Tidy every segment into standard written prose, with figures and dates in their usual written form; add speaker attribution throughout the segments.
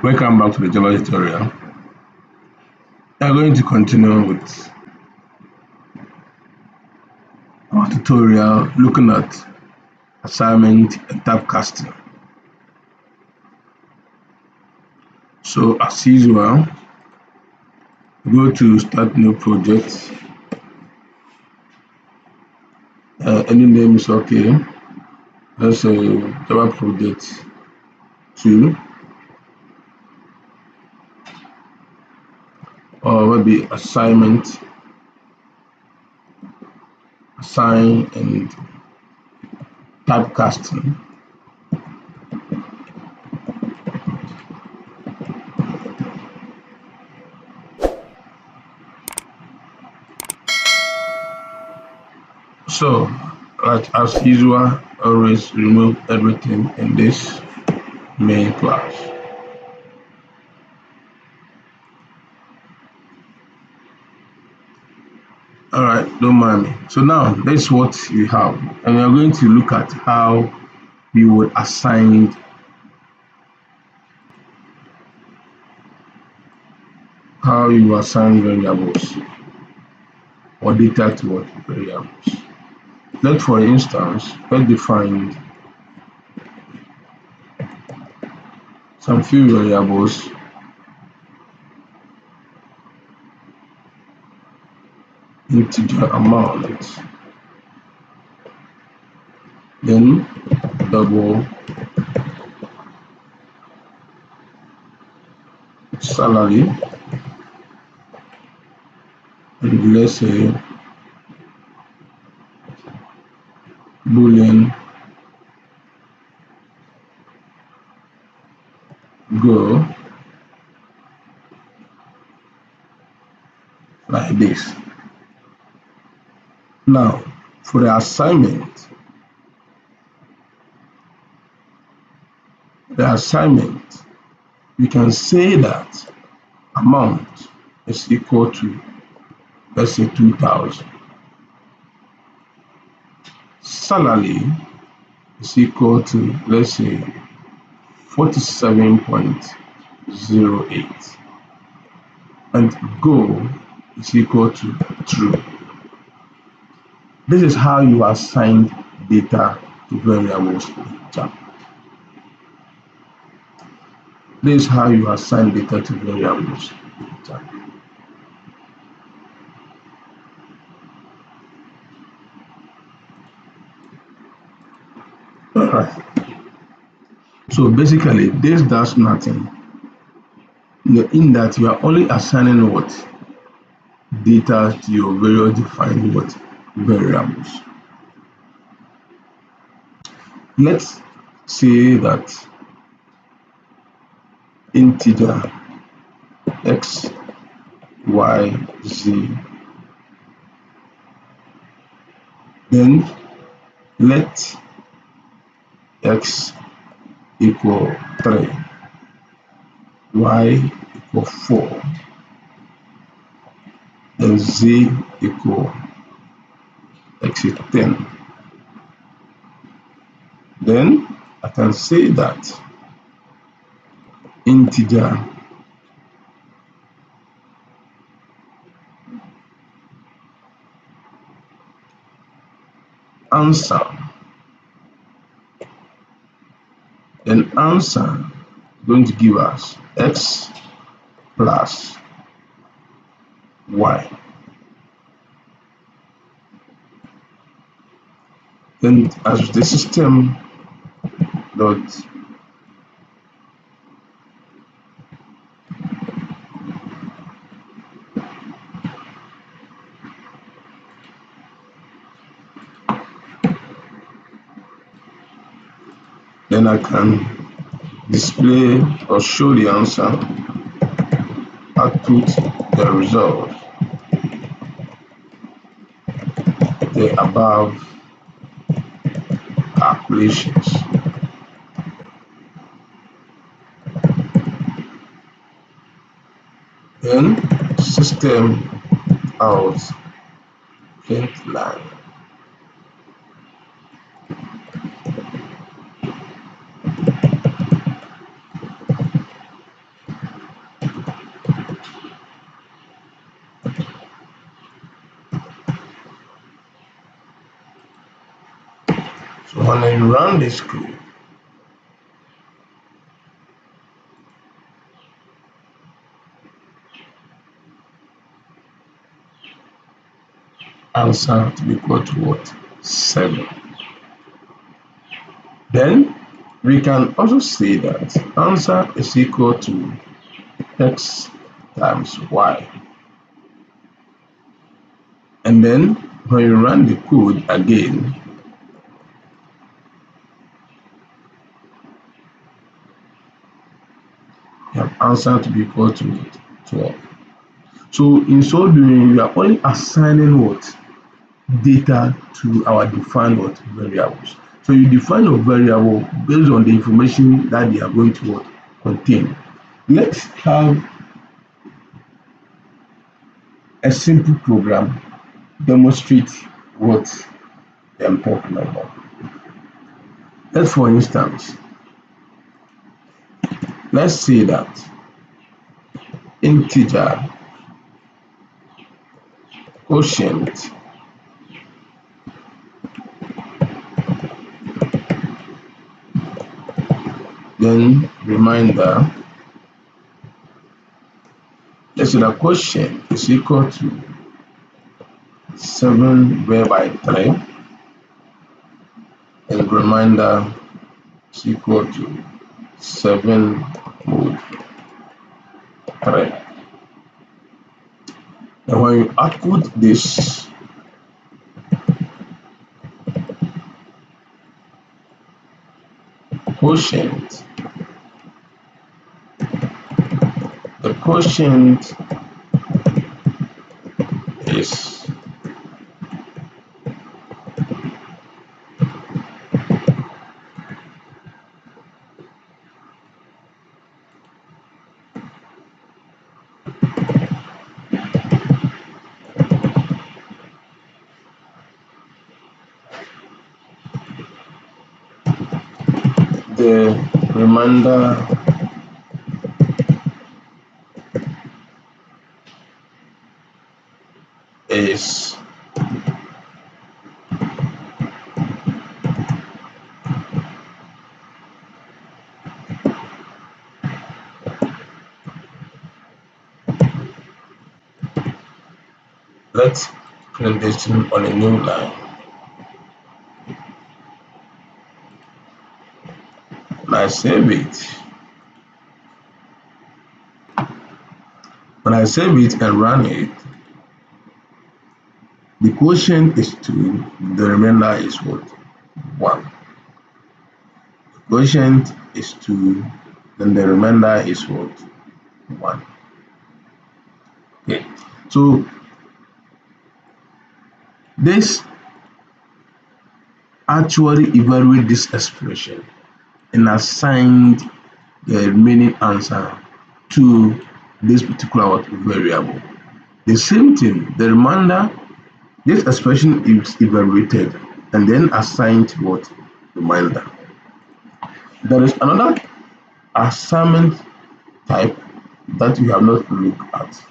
Speaker 1: Welcome back to the Java tutorial. We are going to continue with our tutorial looking at assignment and type casting. So as usual, go to start new project. Any name is okay. Let's say Java project 2 or maybe assign and type casting. So, like as usual, always remove everything in this main class. Alright, don't mind me. So now that's what we have, and we are going to look at how we would assign variables or data to what variables. Let for instance, let's define some few variables integer amount, then double salary, and let's say boolean go, like this. Now for the assignment, we can say that amount is equal to, let's say, 2,000. Salary is equal to, let's say, 47.08, and go is equal to true. This is how you assign data to variables in Java. This is how you assign data to variables in Java. Alright. So basically, this does nothing in that you are only assigning what data to your variable defined what variables. Let's say that integer x, y, z, then let x equal 3, y equal 4, and z equal x is 10. Then I can say that integer answer, then answer is going to give us x plus y. Then as the system dot then I can display or show the answer, output the result, the above calculations. Then system out print line. So when I run this code, answer to be equal to what? 7. Then we can also say that answer is equal to x times y. And then when you run the code again, you have answer to be equal to 12. So in so doing, we are only assigning what? Data to our defined what? Variables. So you define a variable based on the information that they are going to what? Contain. Let's have a simple program demonstrate what I'm talking about. Let's for instance, let's say that integer quotient then reminder, let's say the quotient is equal to 7 divided by 3 and reminder is equal to 7 mod 3. And when you output this, quotient, the quotient is the reminder is let's print this on a new line. When I save it, when I save it and run it, the quotient is 2, the remainder is what? 1. The quotient is 2, then the remainder is what? 1. Okay, so this actually evaluate this expression and assigned the remaining answer to this particular variable. The same thing, the remainder, this expression is evaluated and then assigned to what? Remainder. There is another assignment type that we have not looked at,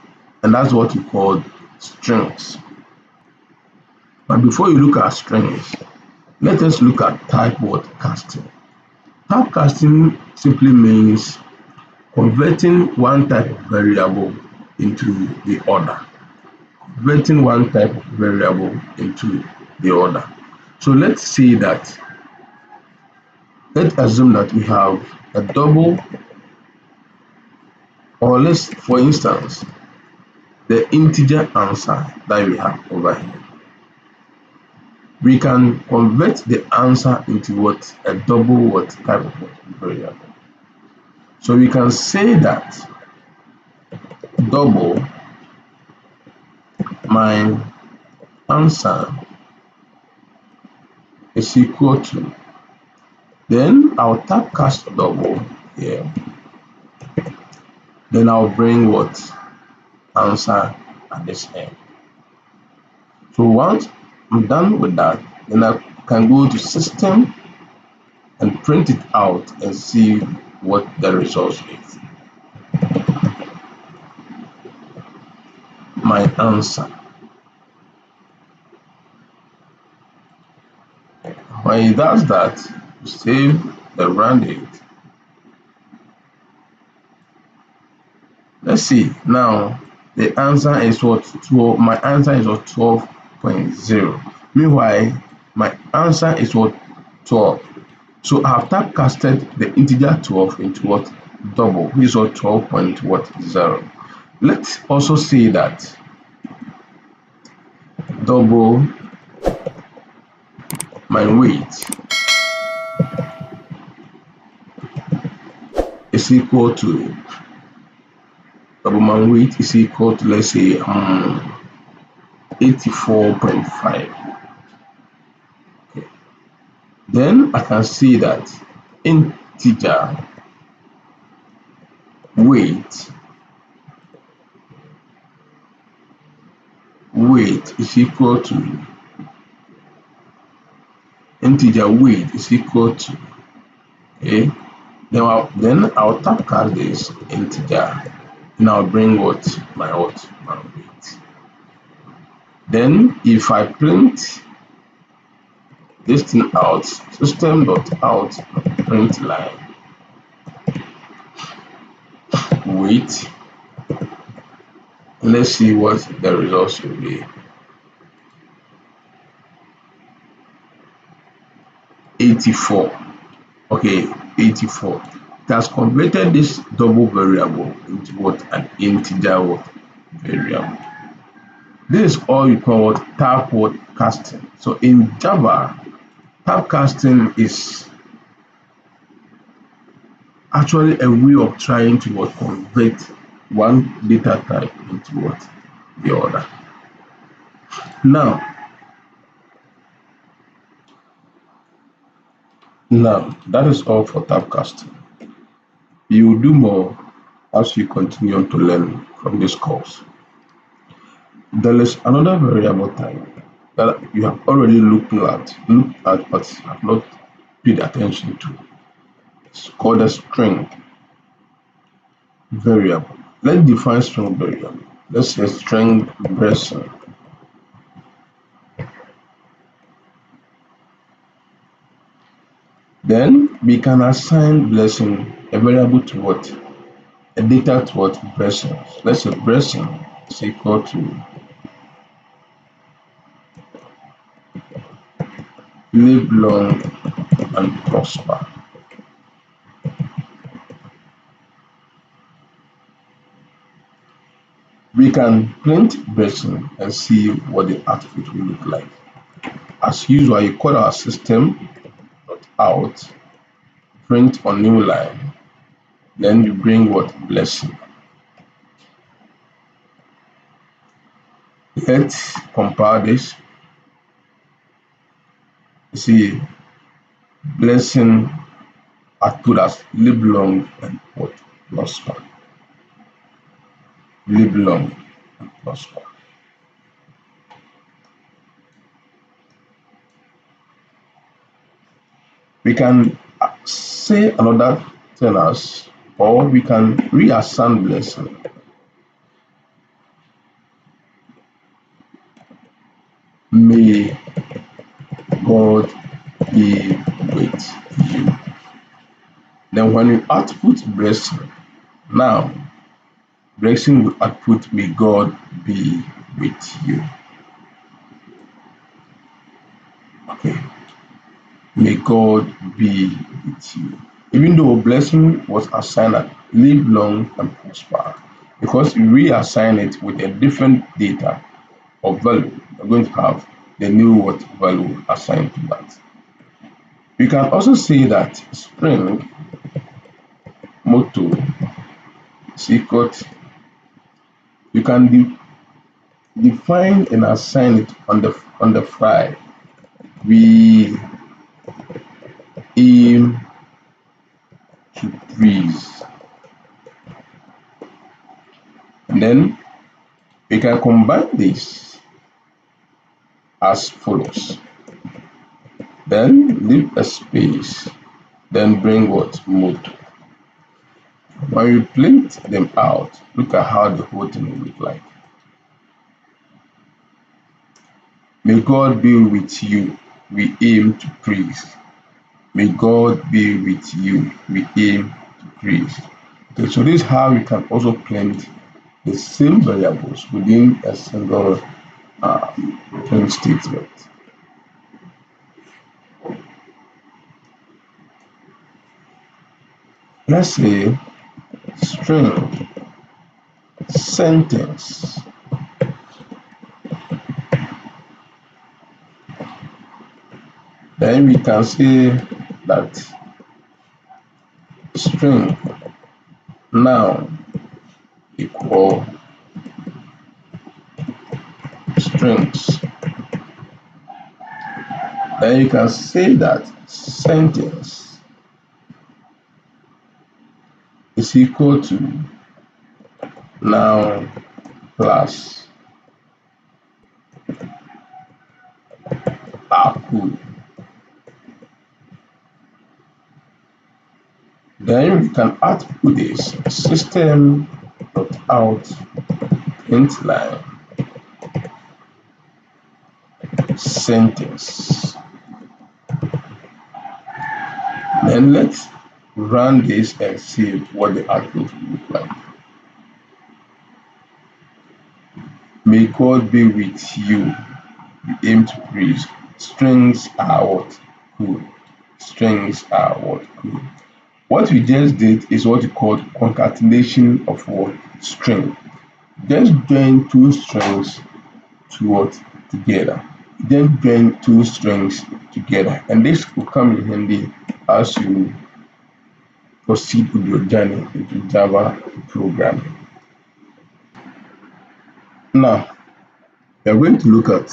Speaker 1: and that's what we call strings. But before you look at strings, let us look at type casting. Type casting simply means converting one type of variable into the other. Converting one type of variable into the other. So let's say that, let's assume that we have a double, or let's, for instance, the integer answer that we have over here. We can convert the answer into what? A double what type of variable. So we can say that double my answer is equal to, then I'll typecast double here, then I'll bring what? Answer at this end. So once I'm done with that, then I can go to system and print it out and see what the result is. My answer. When When it does that, you save and run it. Let's see now. The answer is what? 12. My answer is what? 12.0. Meanwhile, my answer is what? 12. So I have typecasted the integer 12 into what? Double, which is what? 12.0. Let's also say that double my weight is equal to double my weight is equal to, let's say, 84.5. Okay. Then I can see that integer weight is equal to integer weight is equal to, okay, then I'll typecast this integer and I'll bring what? My weight. Then if I print this thing out, system.out print line weight, let's see what the results will be. 84. Okay, 84. It has converted this double variable into what? An integer what? Variable. This is all you call what? Type casting. So in Java, type casting is actually a way of trying to what? Convert one data type into what? The other. Now that is all for typecasting. You will do more as you continue to learn from this course. There is another variable type that you have already looked at but have not paid attention to. It's called a string variable. Let's define string variable. Let's say string blessing. Then we can assign blessing a variable to what? A data to what? Blessing. Let's say blessing is equal to live long and prosper. We can print blessing and see what the output will look like. As usual, you call our system.out, print on new line, then you bring what? Blessing. Let's compare this. You see, blessing output as live long and what? Prosper. Live long and prosper. We can say another thing as, or we can reassign blessing. May God be with you. Then when you output blessing, now blessing will output may God be with you. Okay. May God be with you. Even though blessing was assigned at live long and prosper, because we reassign it with a different data or value, we're going to have the new what value assigned to that. We can also say that string motto is equal to, you can define and assign it on the fly. We aim to please. And then we can combine this as follows. Then leave a space, then bring what? Mode. When you print them out, look at how the whole thing will look like. May God be with you. we aim to praise. May God be with you, we aim to praise. Okay, so this is how you can also print the same variables within a single print statement. Let's say string sentence. Then we can say that string noun equal strings. Then you can say that sentence is equal to noun plus aku. Then we can output this system.out print line sentence. Then let's run this and see what the output will look like. May God be with you. We aim to praise. Strings are what? Good. Strings are what? Good. What we just did is what we call concatenation of what? String. Just join two strings to what? Together. Then join two strings together. And this will come in handy as you proceed with your journey into Java programming. Now, we are going to look at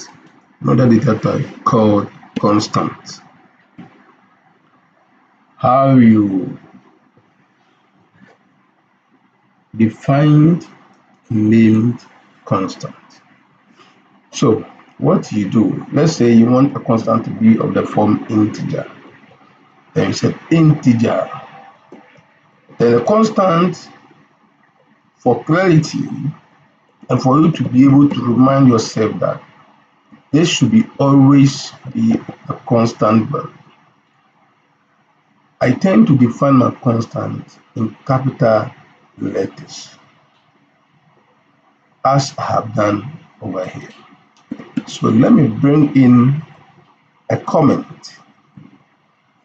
Speaker 1: another data type called constant. How you defined named constant. So what you do, let's say you want a constant to be of the form integer. Then you said integer. Then a constant, for clarity and for you to be able to remind yourself that this should be always be a constant value. I tend to define my constant in capital letters, as I have done over here. So let me bring in a comment.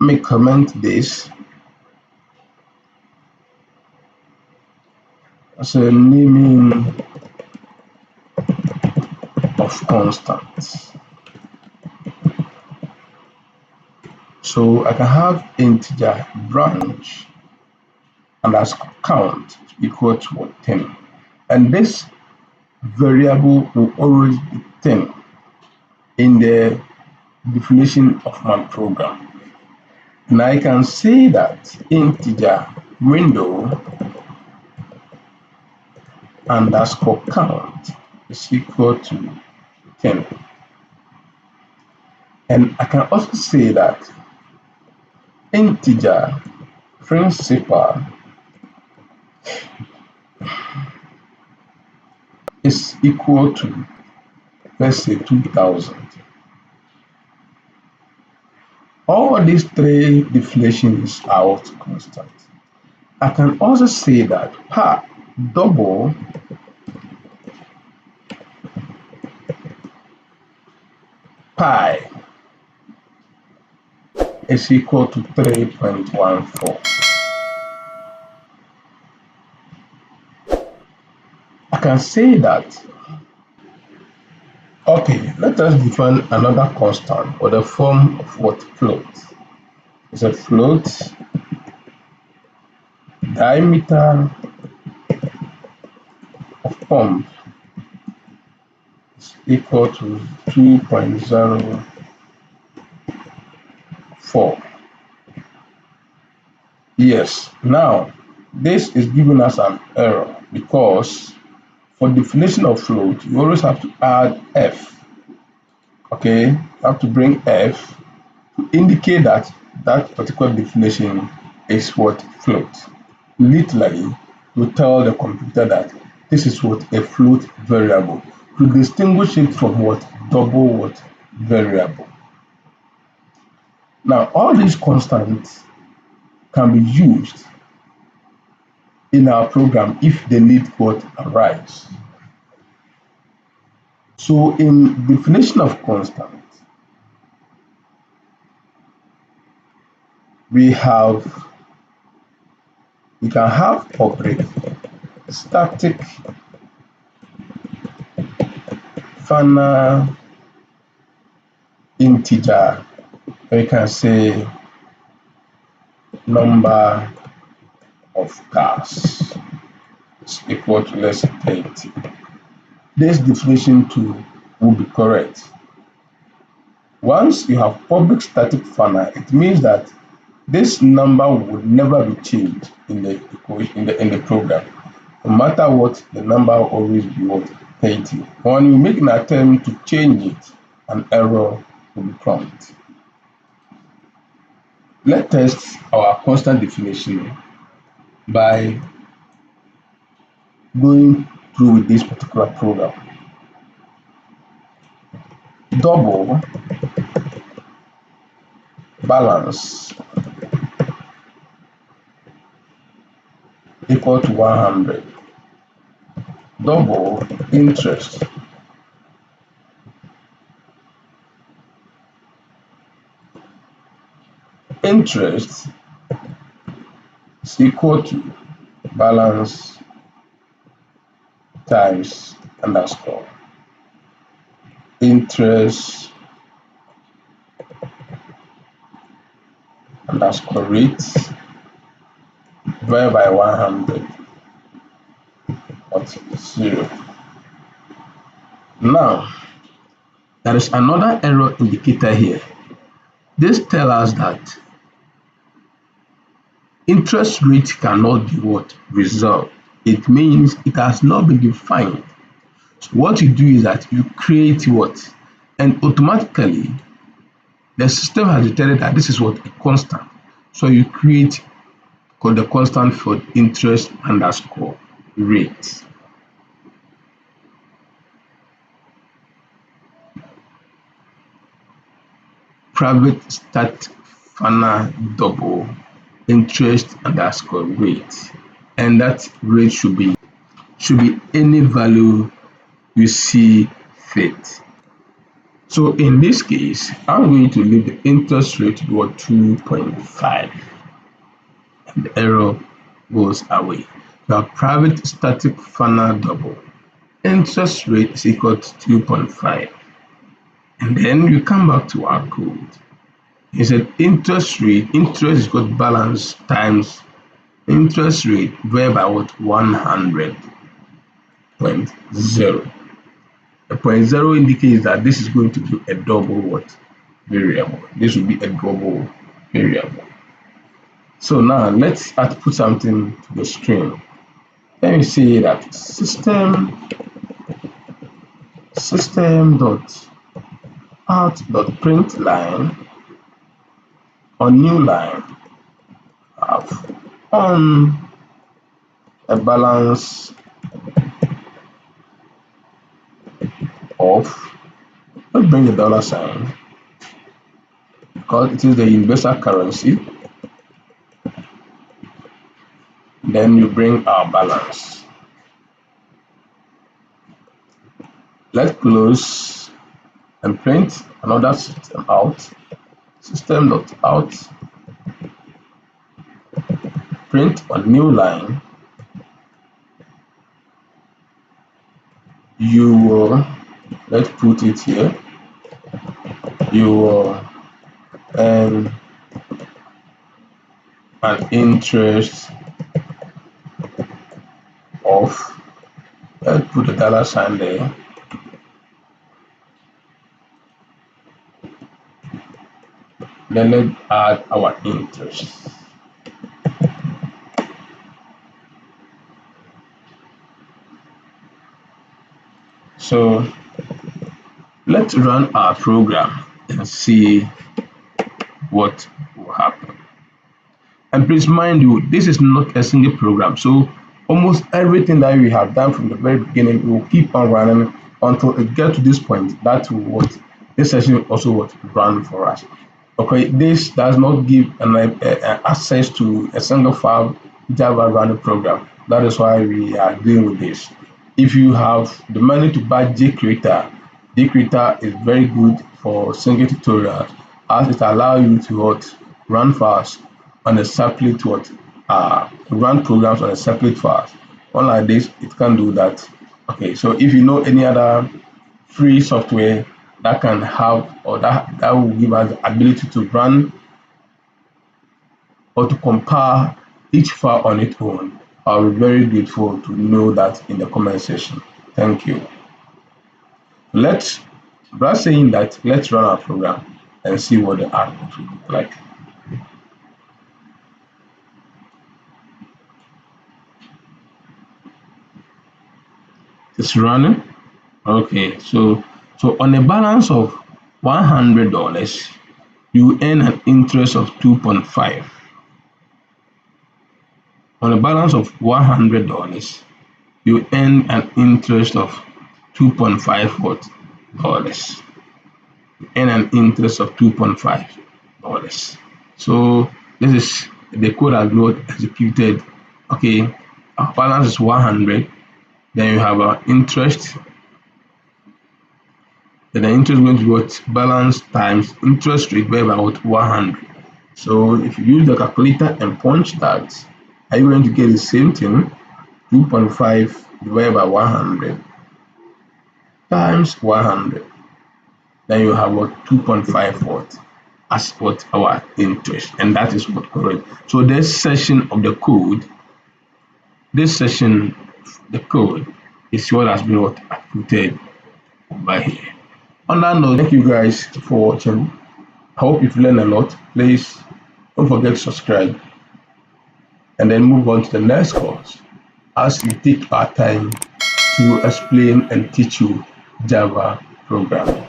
Speaker 1: Let me comment this as a naming of constants. So I can have integer branch and as count equal to 10. And this variable will always be 10 in the definition of my program. And I can say that integer window underscore count is equal to 10. And I can also say that integer principal is equal to, let's say, 2000. All these three definitions are what? Constant. I can also say that double pi is equal to 3.14. I can say that, okay, let us define another constant or the form of what? Float. It's a float diameter of pump is equal to 2.04. Yes, now this is giving us an error because for definition of float, you always have to add f. Okay, you have to bring f to indicate that that particular definition is what? Float. Literally, you tell the computer that this is what? A float variable to distinguish it from what? Double what? Variable. Now, all these constants can be used in our program if the need what arise. So in definition of constant, we can have public static final integer, or you can say number of cars is equal to, let's say, 30. This definition too will be correct. Once you have public static final, it means that this number would never be changed in the equation in the program. No matter what, the number will always be what 30. When you make an attempt to change it, an error will be prompted. Let's test our constant definition by going through with this particular program. Double balance equal to 100. Double interest is equal to balance times underscore interest underscore rate divided by 100 at 0. Now, there is another error indicator here. This tells us that interest rate cannot be what? Resolved. It means it has not been defined. So what you do is that you create what? And automatically the system has detected that this is what? A constant. So you create the constant for interest underscore rate. Private start final double interest underscore rate, and that rate should be any value you see fit. So in this case, I'm going to leave the interest rate to 2.5, and the error goes away. Now, private static final double interest rate is equal to 2.5, and then you come back to our code. It said interest is equal to balance times interest rate divided by 100.0. The 0.0 indicates that this is going to be a double variable. This will be a double variable. So now let's output something to the screen. Let me say that system dot out dot print line on new line have on a balance of, let's bring the dollar sign because it is the universal currency. Then you bring our balance. Let's close and print another system out. System dot out print on new line. You will, let's put it here, you will earn an interest of, let's put the dollar sign there, then let's add our interest. So let's run our program and see what will happen. And please mind you, this is not a single program. So almost everything that we have done from the very beginning will keep on running until it gets to this point. That will this session will also run for us. Okay, this does not give access to a single file Java running program. That is why we are dealing with this. If you have the money to buy JCreator, JCreator is very good for single tutorials as it allows you to run files on a separate run programs on a separate files. Unlike this, it can do that. Okay, so if you know any other free software that can have or that will give us the ability to run or to compare each file on its own, I'll be very grateful to know that in the comment section. Thank you. Without saying that, let's run our program and see what the output will look like. It's running. Okay, so on a balance of $100, you earn an interest of 2.5. On a balance of $100, you earn an interest of 2.5 what dollars. You earn an interest of $2.5. So this is the code has not executed. Okay, our balance is 100. Then you have our interest. Then the interest is going to be what balance times interest rate by about 100. So if you use the calculator and punch that, are you going to get the same thing? 2.5 divided by 100 times 100. Then you have what 2.5 what as what our interest, and that is what correct. So this section of the code, the code is what has been what outputted over here. On that note, thank you guys for watching. I hope you've learned a lot. Please don't forget to subscribe and then move on to the next course as we take our time to explain and teach you Java programming.